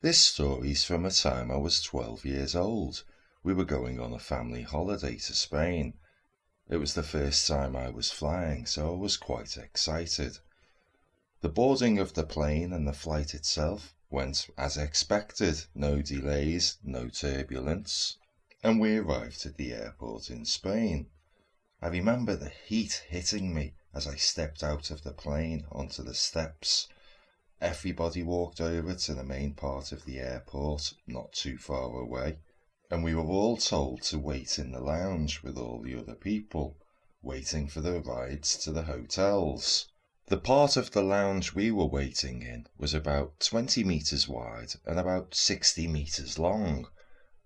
This story's from a time I was 12 years old. We were going on a family holiday to Spain. It was the first time I was flying, so I was quite excited. The boarding of the plane and the flight itself went as expected, no delays, no turbulence, and we arrived at the airport in Spain. I remember the heat hitting me as I stepped out of the plane onto the steps. Everybody walked over to the main part of the airport, not too far away, and we were all told to wait in the lounge with all the other people, waiting for the rides to the hotels. The part of the lounge we were waiting in was about 20 metres wide and about 60 metres long,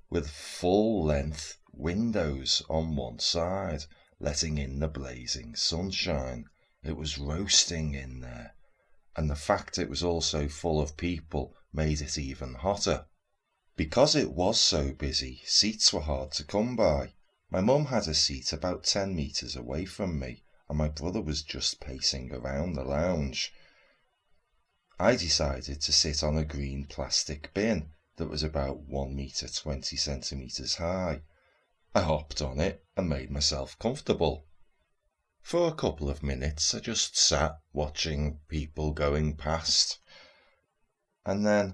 with full-length windows on one side, letting in the blazing sunshine. It was roasting in there, and the fact it was also full of people made it even hotter. Because it was so busy, seats were hard to come by. My mum had a seat about 10 metres away from me, and my brother was just pacing around the lounge. I decided to sit on a green plastic bin that was about 1 metre 20 centimetres high. I hopped on it and made myself comfortable. For a couple of minutes I just sat watching people going past, and then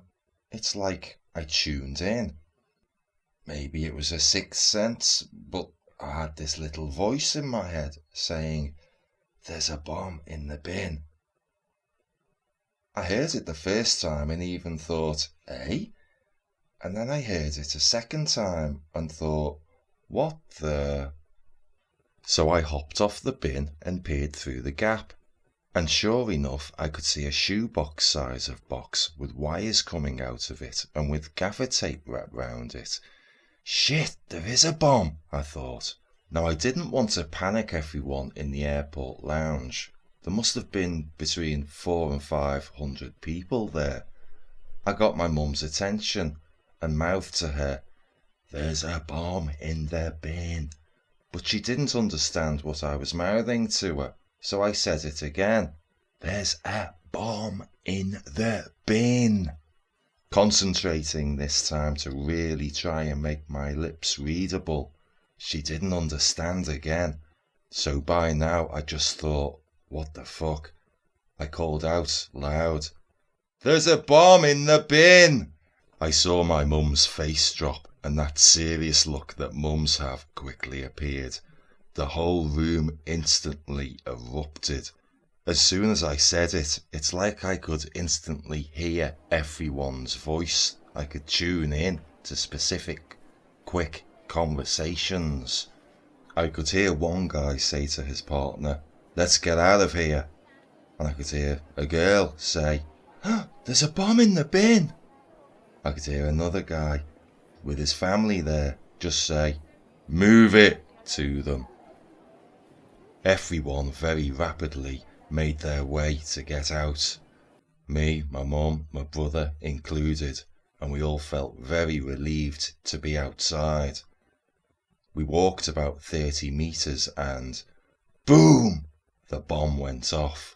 it's like I tuned in. Maybe it was a sixth sense, but I had this little voice in my head saying, "There's a bomb in the bin." I heard it the first time and even thought, "Eh?" And then I heard it a second time and thought, "What the?" So I hopped off the bin and peered through the gap, and sure enough I could see a shoebox size of box with wires coming out of it and with gaffer tape wrapped round it. "Shit, there is a bomb," I thought. Now I didn't want to panic everyone in the airport lounge. There must have been between 400 and 500 people there. I got my mum's attention and mouthed to her, "There's a bomb in the bin." But she didn't understand what I was mouthing to her, so I said it again. "There's a bomb in the bin," concentrating this time to really try and make my lips readable. She didn't understand again, so by now I just thought, what the fuck? I called out loud, "There's a bomb in the bin!" I saw my mum's face drop, and that serious look that mums have quickly appeared. The whole room instantly erupted. As soon as I said it, it's like I could instantly hear everyone's voice. I could tune in to specific, quick conversations. I could hear one guy say to his partner, "Let's get out of here." And I could hear a girl say, "There's a bomb in the bin." I could hear another guy with his family there just say, "Move it," to them. Everyone very rapidly made their way to get out. Me, my mum, my brother included, and we all felt very relieved to be outside. We walked about 30 metres and boom! The bomb went off.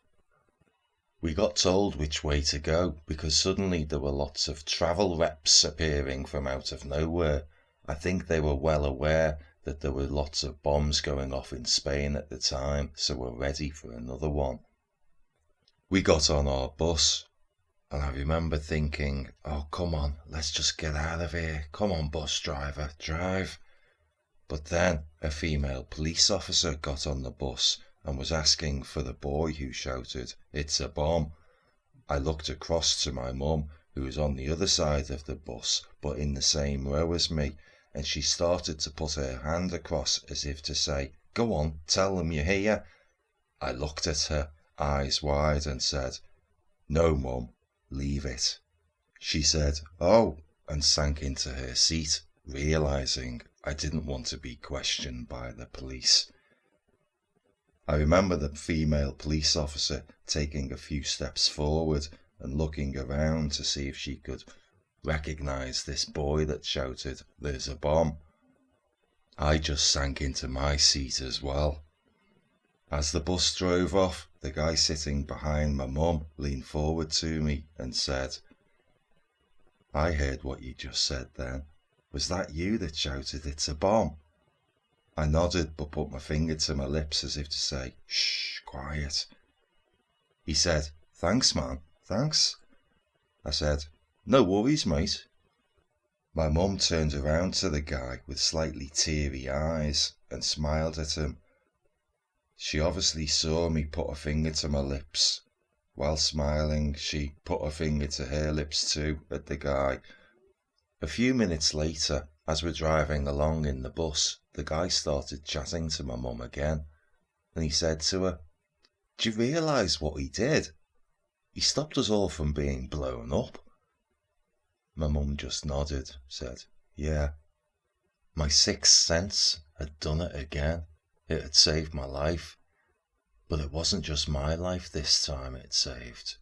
We got told which way to go because suddenly there were lots of travel reps appearing from out of nowhere. I think they were well aware that there were lots of bombs going off in Spain at the time, so were ready for another one. We got on our bus, and I remember thinking, "Oh, come on, let's just get out of here. Come on, bus driver, drive." But then a female police officer got on the bus and was asking for the boy who shouted, "It's a bomb." I looked across to my mum, who was on the other side of the bus, but in the same row as me, and she started to put her hand across as if to say, "Go on, tell them you're here." I looked at her, eyes wide, and said, "No, Mum, leave it." She said, "Oh," and sank into her seat, realising I didn't want to be questioned by the police. I remember the female police officer taking a few steps forward and looking around to see if she could recognise this boy that shouted, "There's a bomb." I just sank into my seat as well. As the bus drove off, the guy sitting behind my mum leaned forward to me and said, I heard what you just said then. Was that you that shouted, "It's a bomb"? I nodded but put my finger to my lips as if to say, "Shh, quiet." He said, "Thanks, man, thanks." I said, "No worries, mate." My mum turned around to the guy with slightly teary eyes and smiled at him. She obviously saw me put a finger to my lips. While smiling, she put a finger to her lips too at the guy. A few minutes later, as we're driving along in the bus, the guy started chatting to my mum again, and he said to her, "Do you realise what he did? He stopped us all from being blown up." My mum just nodded, said, "Yeah." My sixth sense had done it again. It had saved my life. But it wasn't just my life this time it saved.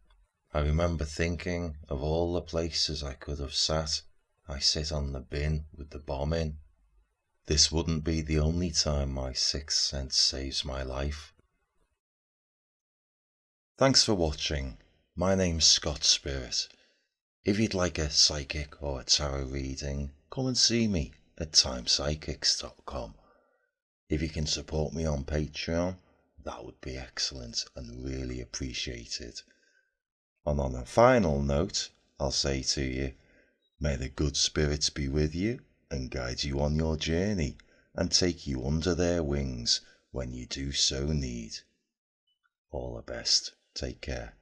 I remember thinking of all the places I could have sat. I sit on the bin with the bomb in. This wouldn't be the only time my sixth sense saves my life. Thanks for watching. My name's Scott Spirit. If you'd like a psychic or a tarot reading, come and see me at timepsychics.com. If you can support me on Patreon, that would be excellent and really appreciated. And on a final note, I'll say to you, may the good spirits be with you and guide you on your journey and take you under their wings when you do so need. All the best. Take care.